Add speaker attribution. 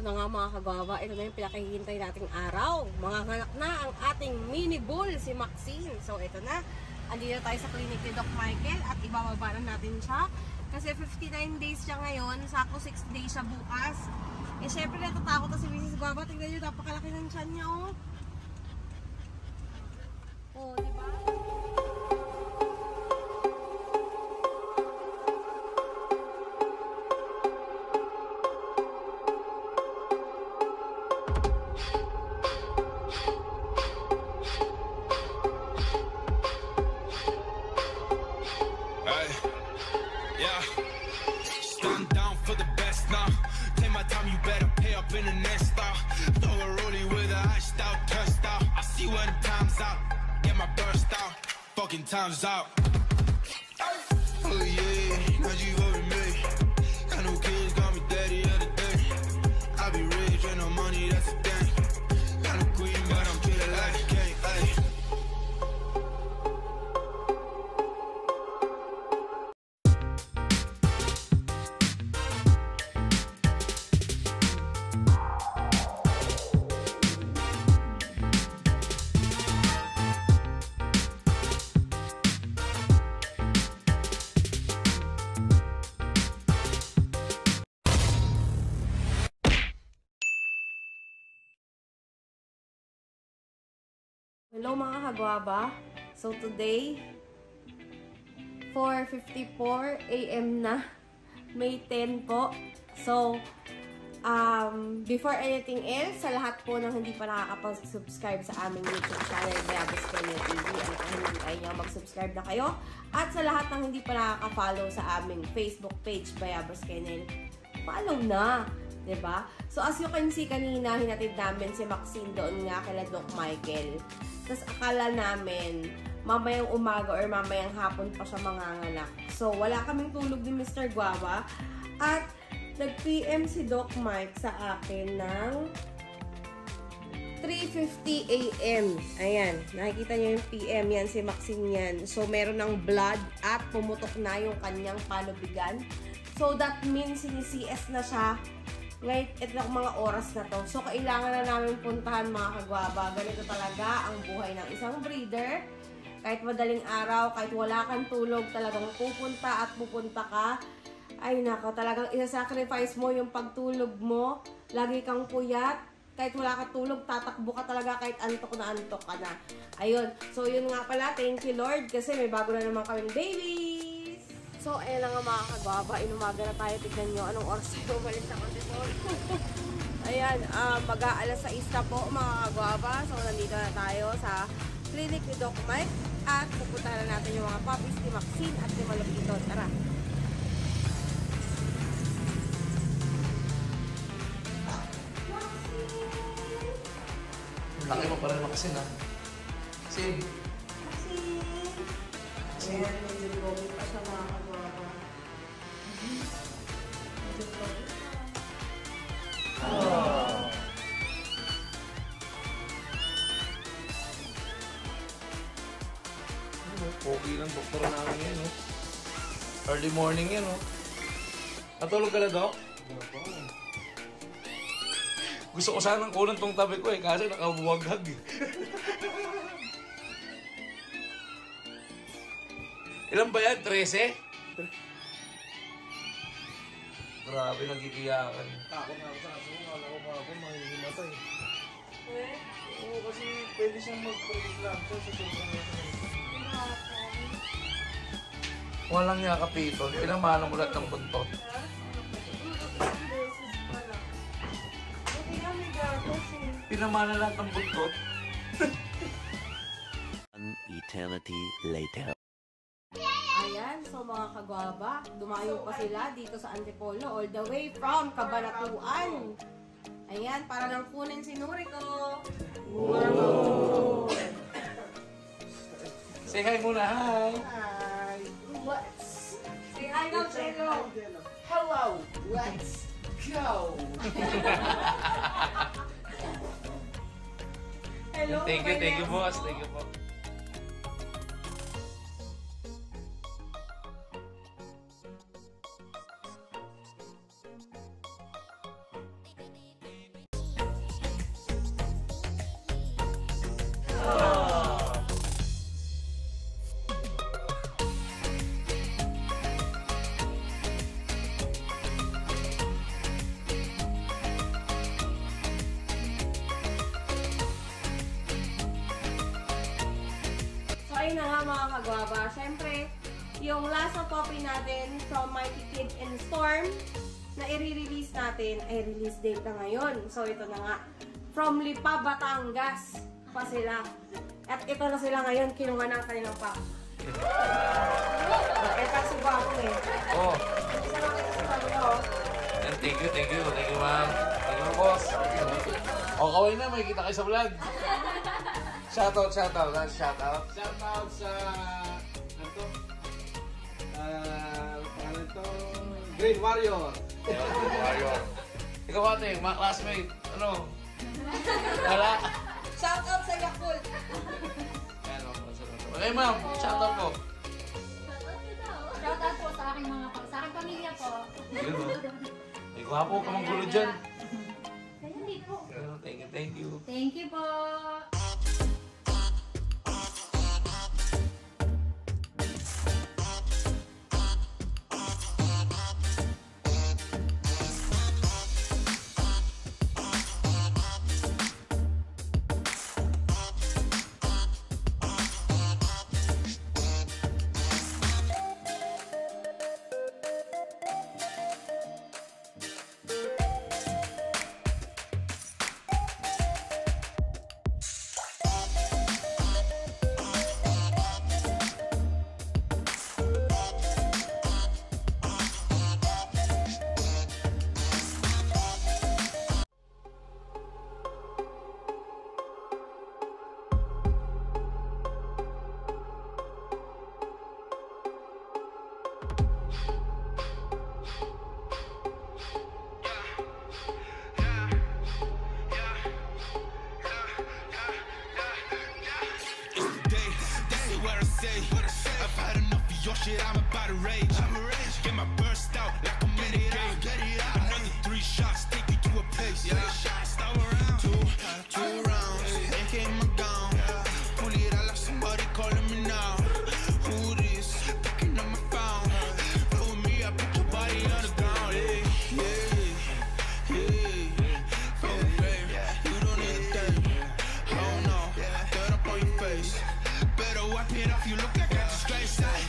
Speaker 1: na nga mga kagwaba, ito na yung pinakahihintay nating araw. Mga anak na ang ating mini bull, si Maxine. So ito na, andito tayo sa clinic ni Doc Michael at ibababa na natin siya. Kasi 59 days siya ngayon, sako 6 days siya bukas. Eh syempre natatakot na si Mrs. Guava, tingnan nyo, napakalaki ng tiyan niya oh. Oh, diba?
Speaker 2: Time's out. Oh yeah, now you over me. Got no kids, got me daddy of the day. I be rich, ain't no money, that's the thing. Got no queen, but I'm killing like a king. Ay.
Speaker 1: Hello mga kagwaba. So today, 4:54 AM na. May 10 po. So, before anything else, sa lahat po ng hindi pa nakakapag-subscribe sa aming YouTube channel, Bayabas Kennel TV, ano pa hinintay nyo, mag-subscribe na kayo. At sa lahat ng hindi pa nakaka-follow sa aming Facebook page, Bayabas Kennel, follow na. Diba? So, as you can see kanina, hinatid namin si Maxine doon nga kila Doc Michael. Tapos, akala namin, mamayang umaga or mamayang hapon pa siya manganganak. So, wala kaming tulog ni Mr. Guava. At, nag-PM si Doc Mike sa akin ng 3:50 AM. Ayan, nakikita niyo yung PM, yan si Maxine yan. So, meron ng blood at pumutok na yung kanyang panubigan. So, that means sinisi-CS na siya ngayon, itong mga oras na to. So, kailangan na namin puntahan mga kagwaba. Ganito talaga ang buhay ng isang breeder. Kahit madaling araw, kahit wala kang tulog, talagang pupunta at pupunta ka. Ay nako, talagang isa-sacrifice mo yung pagtulog mo. Lagi kang puyat. Kahit wala kang tulog, tatakbo ka talaga kahit antok ka na. Ayun. So, yun nga pala. Thank you, Lord. Kasi may bago na naman kaming babies. So, ayan lang nga mga kagwaba. Inumaga na tayo. Tignan nyo anong oras tayo umalis sa control. Ayan, mag-aalas 6 na po mga kagwaba. So, nandito na tayo sa clinic ni Doc Mike. At pupuntahan na natin yung mga puppies ni Maxine at ni Malupito. Tara!
Speaker 3: Laki mo pa rin Maxine ha? Maxine!
Speaker 1: Ayan, medyo gobi pa siya mga kagwaba. Medyo gobi pa.
Speaker 3: Pogi ng doktor namin yan, no? Early morning yan, no? Natulog ka na, Doc? Gusto ko sanang kunan tong tabi ko, kasi nakabuwaghag, eh. Ilan ba yan? 13? Grabe, nagigiyakan.
Speaker 4: Takot na ako sa aso ko. Kala ko pa ako mahihimatay.
Speaker 1: Eh?
Speaker 4: Oo, kasi pwede siyang mag-praise lang siya sa sobrang
Speaker 3: Walang yakapito. Pinamana mo lahat ng buntot. Pinamana lahat ng buntot.
Speaker 5: An eternity later.
Speaker 1: Ayan, so mga kagwaba, dumayo pa sila dito sa Antipolo all the way from Cabanatuan. Ayan, para lang kunin si Noriko. Wow!
Speaker 3: Say hi muna, hi!
Speaker 4: Hi!
Speaker 1: Let's say hi now, Chelo.
Speaker 4: Hello! Let's go!
Speaker 1: Hello,
Speaker 3: Thank you boss. Thank you po.
Speaker 1: mga kagwaba. Siyempre, yung last na copy natin from Mighty Kid and Storm na i-release natin ay release date na ngayon. So, ito na nga. From Lipa, Batangas pa sila. At ito na sila ngayon, kinuha ng kanilang pack. Ito si Bago eh.
Speaker 3: Oh.
Speaker 1: Isa lang ito si Bago.
Speaker 3: Thank you, ma'am. Thank you, boss. O, kaway na, may kita kayo sa vlog. Shoutout. Shoutout sa,
Speaker 4: ano to? Green Warrior.
Speaker 3: Warrior. Ikaw ate, mga classmate. Ano? Wala.
Speaker 1: Shoutout sa Yakult.
Speaker 3: Ano? Okay, ma'am. Shoutout po.
Speaker 6: Shoutout po sa aking pamilya po.
Speaker 3: Ay, gwapo ka mang gulo dyan.
Speaker 6: Kaya hindi po.
Speaker 3: Thank you.
Speaker 6: Thank you po.
Speaker 2: I've had enough of your shit, I'm about to rage. Get my burst out like I'm in a game. Another 3 shots, take you to a place. Stop around. Two rounds, AK in my gown. Pull it out like somebody calling me now. Who this? Picking up my phone. Roll with me, I put your body on the ground. Oh, babe, you don't need a thing. Oh no, dirt up on your face. Better wipe it off, you look like I just straight side.